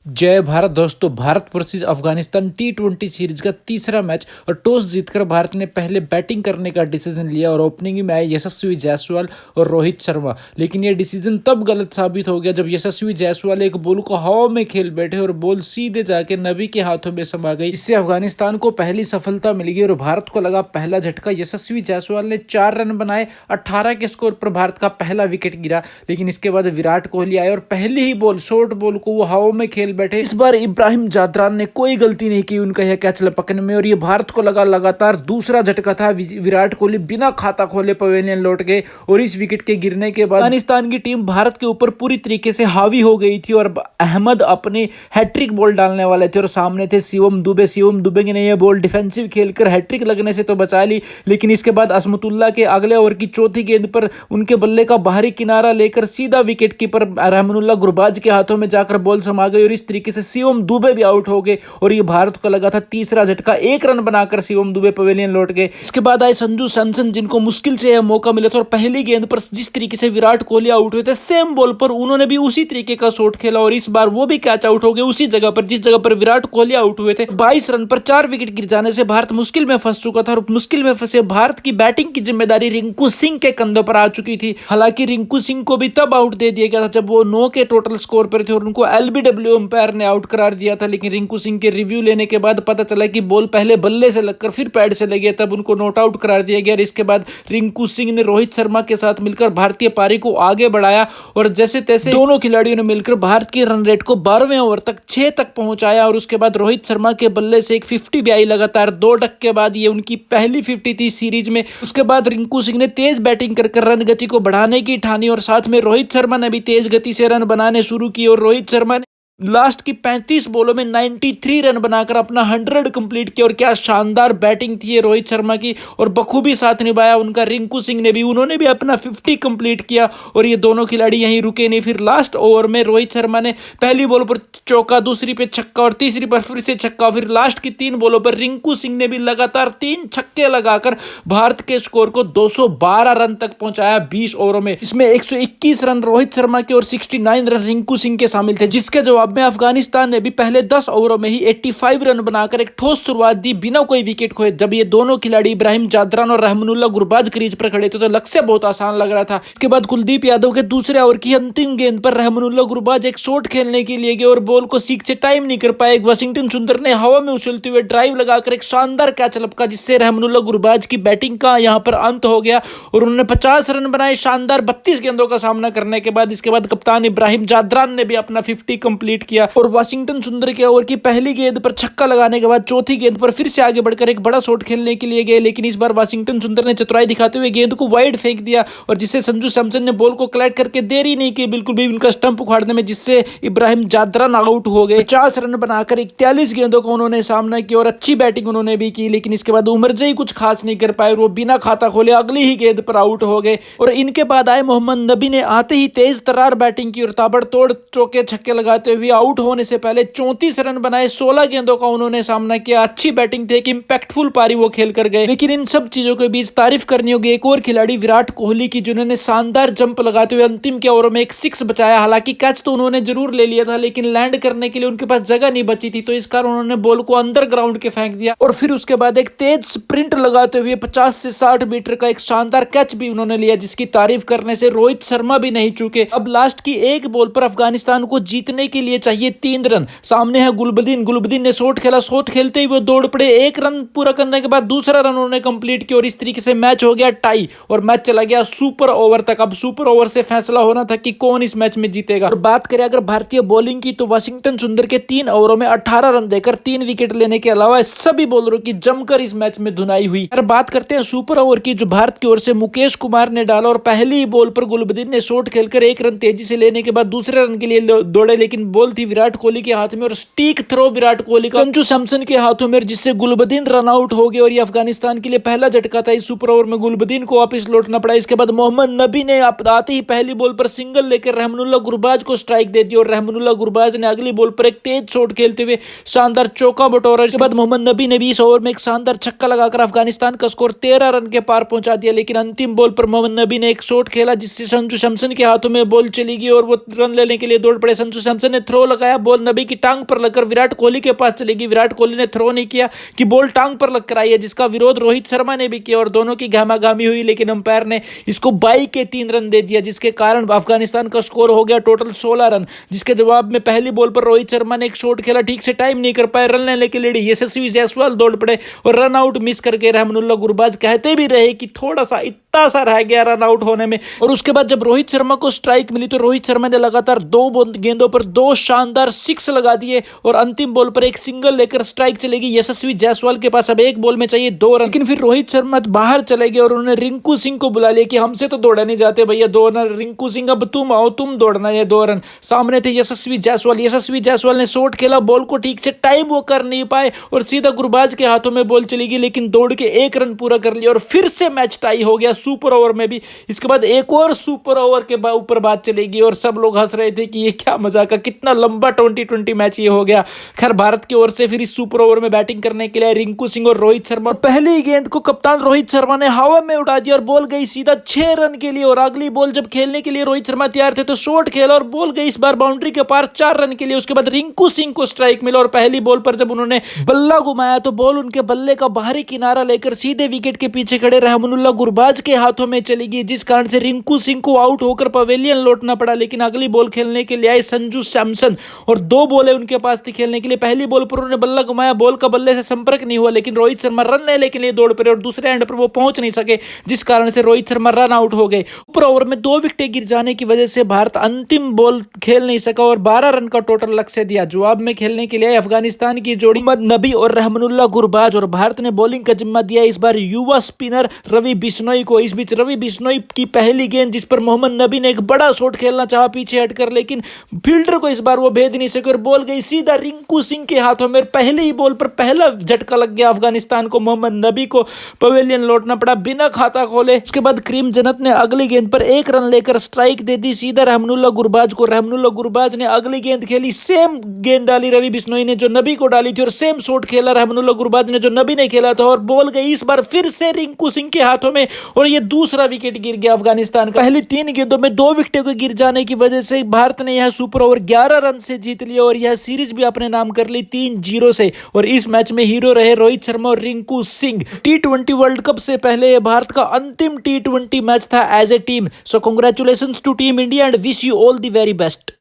जय भारत दोस्तों। भारत वर्सेस अफगानिस्तान टी20 सीरीज का तीसरा मैच और टॉस जीतकर भारत ने पहले बैटिंग करने का डिसीजन लिया और ओपनिंग में आए यशस्वी जायसवाल और रोहित शर्मा। लेकिन यह डिसीजन तब गलत साबित हो गया जब यशस्वी जायसवाल एक बॉल को हवा में खेल बैठे और बॉल सीधे जाके नबी के हाथों में समा गई। इससे अफगानिस्तान को पहली सफलता मिल गई और भारत को लगा पहला झटका। यशस्वी जायसवाल ने 4 रन बनाए। 18 के स्कोर पर भारत का पहला विकेट गिरा। लेकिन इसके बाद विराट कोहली आए और पहली ही बॉल शॉर्ट बॉल को वो हवा में खेल बैठे। इस बार इब्राहिम जादरान ने कोई गलती नहीं की उनका यह कैच लपकने में और ये भारत को लगा लगातार दूसरा झटका था। विराट कोहली बिना खाता खोले पवेलियन लौट गए और इस विकेट के गिरने के बाद अफगानिस्तान की टीम भारत के ऊपर पूरी तरीके से हावी हो गई थी और अहमद अपनी हैट्रिक बॉल डालने वाले थे और सामने थे शिवम दुबे ने यह बॉल डिफेंसिव खेलकर हैट्रिक लगने से तो बचा ली। लेकिन इसके बाद असमतुल्ला के अगले ओवर की चौथी गेंद पर उनके बल्ले का बाहरी किनारा लेकर सीधा विकेट कीपर रहमानुल्लाह गुरबाज के हाथों में जाकर बॉल समा गई और इस तरीके से शिवम दुबे भी आउट हो गए और ये भारत को लगा था तीसरा झटका। 1 रन बनाकर शिवम दुबे पवेलियन लौट गए। इसके बाद आए संजू सैमसन जिनको मुश्किल से यह मौका मिला था और पहली गेंद पर जिस तरीके से विराट कोहली आउट हुए थे सेम बॉल पर उन्होंने भी उसी तरीके का शॉट खेला और इस बार वो भी कैच आउट हो गए उसी जगह पर जिस जगह पर विराट कोहली आउट हुए थे। 22 रन पर 4 विकेट गिर जाने से भारत मुश्किल में फंस चुका था और मुश्किल में फंसे भारत की बैटिंग की जिम्मेदारी रिंकू सिंह के कंधों पर आ चुकी थी। हालांकि रिंकू सिंह को भी तब आउट दे दिया गया था जब वो 9 के टोटल स्कोर पर थे और उनको एलबीडब्ल्यू अंपायर ने आउट करार दिया था। लेकिन रिंकू सिंह के रिव्यू लेने के बाद पता चला कि बॉल पहले बल्ले से लगकर फिर पैड से लगी, तब उनको नॉट आउट करार दिया गया। इसके बाद रिंकू सिंह ने रोहित शर्मा के साथ मिलकर भारतीय पारी को आगे बढ़ाया और जैसे तैसे दोनों खिलाड़ियों ने मिलकर भारत के रन रेट को 12वें ओवर तक 6 तक पहुंचाया और उसके बाद रोहित शर्मा के बल्ले से एक 50 भी आई लगातार 2 डक के बाद ये उनकी पहली 50 थी सीरीज में। उसके बाद रिंकू सिंह ने तेज बैटिंग कर रन गति को बढ़ाने की ठानी और साथ में रोहित शर्मा ने भी तेज गति से रन बनाने शुरू किए और रोहित शर्मा ने लास्ट की 35 बॉलों में 93 रन बनाकर अपना 100 कंप्लीट किया और क्या शानदार बैटिंग थी ये रोहित शर्मा की और बखूबी साथ निभाया उनका रिंकू सिंह ने भी, उन्होंने भी अपना 50 कंप्लीट किया और ये दोनों खिलाड़ी यहीं रुके नहीं। फिर लास्ट ओवर में रोहित शर्मा ने पहली बॉल पर चौका, दूसरी पे छक्का और तीसरी पर फिर से छक्का। फिर लास्ट की 3 बॉलों पर रिंकू सिंह ने भी लगातार 3 छक्के लगाकर भारत के स्कोर को 212 रन तक पहुंचाया 20 ओवरों में। इसमें 121 रन रोहित शर्मा के और 69 रन रिंकू सिंह के शामिल थे, जिसके जवाब में अफगानिस्तान ने भी पहले 10 ओवरों में ही 85 रन बनाकर एक ठोस शुरुआत दी बिना कोई विकेट खोए। जब ये दोनों खिलाड़ी इब्राहिम जादरान और रहमानुल्लाह गुरबाज क्रीज पर खड़े थे तो लक्ष्य बहुत आसान लग रहा था। इसके बाद कुलदीप यादव के दूसरे ओवर की अंतिम गेंद पर रहमानुल्लाह गुरबाज एक शॉट खेलने के लिए गए और बॉल को सीक से टाइम नहीं कर पाए। वाशिंगटन सुंदर ने हवा में उछलते हुए ड्राइव लगाकर एक शानदार कैच लपका जिससे रहमानुल्लाह गुरबाज की बैटिंग का यहां पर अंत हो गया और उन्होंने 50 रन बनाए शानदार 32 गेंदों का सामना करने के बाद। इसके बाद कप्तान इब्राहिम जादरान ने भी अपना 50 कंप्लीट किया और वाशिंगटन सुंदर के ओवर की पहली गेंद पर छक्का लगाने के बाद चौथी गेंद पर फिर से आगे बढ़कर एक बड़ा शॉट खेलने के लिए गए। लेकिन इस बार वाशिंगटन सुंदर ने चतुराई दिखाते हुए गेंद को वाइड फेंक दिया और जिससे संजू सैमसन ने बॉल को कलेक्ट करके देरी नहीं की बिल्कुल भी उनका स्टंप उखाड़ने में, जिससे इब्राहिम जादरान आउट हो गए। 50 रन बनाकर 41 गेंदों का उन्होंने सामना किया और अच्छी बैटिंग उन्होंने भी की। लेकिन इसके बाद उमरजई कुछ खास नहीं कर पाए और वो बिना खाता खोले अगली ही गेंद पर आउट हो गए। और इनके बाद आए मोहम्मद नबी ने आते ही तेज तर्रार बैटिंग की और ताबड़तोड़ चौके छक्के लगाते हुए आउट होने से पहले 34 रन बनाए। 16 गेंदों का उन्होंने सामना किया। अच्छी बैटिंग थी, एक इंपैक्टफुल पारी वो खेल कर गए। लेकिन इन सब चीजों के बीच तारीफ करनी होगी एक और खिलाड़ी विराट कोहली की, जिन्होंने शानदार जंप लगाते हुए अंतिम के ओवर में एक 6 बचाया। हालांकि कैच तो उन्होंने जरूर ले लिया था लेकिन लैंड करने के लिए उनके पास जगह नहीं बची थी, तो इस कारण उन्होंने बॉल को अंदर ग्राउंड के फेंक दिया और फिर उसके बाद एक तेज स्प्रिंट लगाते हुए 50 से 60 मीटर का एक शानदार कैच भी उन्होंने लिया, जिसकी तारीफ करने से रोहित शर्मा भी नहीं चूके। अब लास्ट की एक बॉल पर अफगानिस्तान को जीतने के लिए चाहिए 3 रन। सामने है गुलबदीन ने शॉट खेला, शॉट खेलते ही वो दौड़ पड़े। 1 रन पूरा करने के बाद दूसरा रन उन्होंने कंप्लीट किया और इस तरीके से मैच हो गया टाई और मैच चला गया सुपर ओवर तक। अब सुपर ओवर से फैसला होना था कि कौन इस मैच में जीतेगा। और बात करें अगर भारतीय बॉलिंग की तो वाशिंगटन सुंदर के 3 ओवरों में 18 रन देकर 3 विकेट लेने के अलावा सभी बॉलरों की जमकर इस मैच में धुनाई हुई। अगर बात करते हैं सुपर ओवर की जो भारत की ओर से मुकेश कुमार ने डाला और पहली बॉल पर गुलबदीन ने शॉट खेलकर 1 रन तेजी से लेने के बाद दूसरे रन के लिए दौड़े, लेकिन बॉल थी विराट कोहली के हाथ में और स्टीक थ्रो विराट कोहली का संजू सैमसन के हाथों में, जिससे गुलबदीन रन आउट हो गए और ये अफगानिस्तान के लिए पहला झटका था। इस सुपर ओवर में गुलबदीन को वापस लौटना पड़ा। इसके बाद मोहम्मद नबी ने आते ही पहली बॉल पर सिंगल लेकर रहमानुल्लाह गुरबाज को स्ट्राइक दे दी और रहमानुल्लाह गुरबाज ने अगली बॉल पर एक तेज शॉट खेलते हुए शानदार चौका बटोरा। इसके बाद मोहम्मद नबी ने भी इस ओवर में एक शानदार छक्का लगाकर अफगानिस्तान का स्कोर 13 रन के पार पहुंचा दिया। लेकिन अंतिम बॉल पर मोहम्मद नबी ने एक शॉट खेला जिससे संजू सैमसन के हाथों में बॉल चली गई और वो रन लेने के लिए दौड़ पड़े। संजू सैमसन ने थ्रो लगाया, बॉल नबी की टांग पर लगकर विराट कोहली के पास चलेगी। विराट कोहली ने थ्रो नहीं किया कि बॉल टांग पर लग कर आई है, जिसका विरोध रोहित शर्मा ने भी किया और दोनों की घामाघामी हुई, लेकिन अंपायर ने इसको 22 के 3 रन दे दिया, जिसके कारण अफगानिस्तान का स्कोर हो गया टोटल 16 रन। जिसके जवाब में पहली बॉल पर रोहित शर्मा ने एक शॉट खेला, ठीक से टाइम नहीं कर पाए, रन लेने के लिए यशस्वी जायसवाल दौड़ पड़े और रन आउट मिस करके रहमानुल्लाह गुरबाज कहते भी रहे कि थोड़ा सा इतना सा रह गया रन आउट होने में। और उसके बाद जब रोहित शर्मा को स्ट्राइक मिली तो रोहित शर्मा ने लगातार 2 गेंदों पर 2 शानदार 6 लगा दिए और अंतिम बॉल पर एक सिंगल लेकर स्ट्राइक चलेगी यशस्वी जायसवाल के पास। अब एक बॉल में चाहिए 2 रन, लेकिन फिर रोहित शर्मा बाहर चले गए और उन्होंने रिंकू सिंह को बुला लिया कि हमसे तो दौड़ा नहीं जाते भैया, 2 रन। रिंकू सिंह अब तुम आओ, तुम दौड़ना है 2 रन। सामने थे यशस्वी जायसवाल ने शॉट खेला, बॉल को ठीक से टाइम वो कर नहीं पाए और सीधा गुरबाज के हाथों में बॉल चली गई, लेकिन दौड़ के 1 रन पूरा कर लिया और फिर से मैच टाई हो गया सुपर ओवर में भी। इसके बाद एक और सुपर ओवर के ऊपर बात चलेगी और सब लोग हंस रहे थे कि ये क्या मजाक है, कितना लंबा 2020 मैच ये हो गया। खैर भारत की ओर से फिर इस सुपर ओवर में बैटिंग करने के लिए रिंकू सिंह और रोहित शर्मा। पहली ही गेंद को कप्तान रोहित शर्मा ने हवा में उड़ा दिया और बॉल गई सीधा 6 रन के लिए। और अगली बॉल जब खेलने के लिए रोहित शर्मा तैयार थे तो शॉट खेला और बॉल गई इस बार बाउंड्री के पार 4 रन के लिए। उसके बाद रिंकू सिंह को स्ट्राइक मिला और पहली बॉल पर जब उन्होंने बल्ला घुमाया तो बॉल उनके बल्ले का बाहरी किनारा लेकर सीधे विकेट के पीछे खड़े रहमानुल्लाह गुरबाज के हाथों में चली गई, जिस कारण से रिंकू सिंह को आउट होकर पवेलियन लौटना पड़ा। लेकिन अगली बॉल खेलने के लिए आए संजू सैमसन और 2 बॉलें उनके पास थी खेलने के लिए। पहली बॉल पर उन्होंने बल्ला घुमाया, बॉल का बल्ले से संपर्क नहीं हुआ, लेकिन रोहित शर्मा रन लेने के लिए दौड़ पड़े और दूसरे एंड पर वो पहुंच नहीं सके, जिस कारण से रोहित शर्मा रन आउट हो गए। ऊपर ओवर में 2 विकेटें गिर जाने की वजह से भारत अंतिम बॉल खेल नहीं सका और 12 रन का टोटल लक्ष्य दिया। जवाब में खेलने के लिए अफगानिस्तान की जोड़ी मोहम्मद नबी और रहमानुल्लाह गुरबाज और भारत ने बॉलिंग का जिम्मा दिया इस बार युवा स्पिनर रवि बिश्नोई को। इस बीच रवि बिश्नोई की पहली गेंद जिस पर मोहम्मद नबी ने एक बड़ा शॉट खेलना चाहा पीछे हटकर, लेकिन फील्डर को इस बार वो भेद नहीं सके और बॉल गई सीधा रिंकू सिंह के हाथों में। पहली ही बॉल पर पहला झटका लग गया अफगानिस्तान को, मोहम्मद नबी को पवेलियन लौटना पड़ा बिना खाता खोले। उसके बाद करीम जन्नत ने अगली गेंद पर 1 रन लेकर स्ट्राइक दे दी सीधा रहमानुल्लाह गुरबाज को। रहमानुल्लाह गुरबाज ने अगली गेंद खेली, सेम गेंद डाली रवि बिश्नोई ने जो नबी को डाली थी और सेम शॉट खेला रहमानुल्लाह गुरबाज ने जो नबी ने खेला था और बॉल गई इस बार फिर से रिंकू सिंह के हाथों में और ये दूसरा विकेट गिर गया अफगानिस्तान का। पहली 3 गेंदों में 2 विकेटों के गिर जाने की वजह से भारत ने यह सुपर ओवर 11 रन से जीत लिया और यह सीरीज भी अपने नाम कर ली 3-0 से। और इस मैच में हीरो रहे रोहित शर्मा और Rinku Singh. T20 world cup से पहले यह भारत का अंतिम T20 मैच था as a team. So congratulations to team India and wish you all the very best.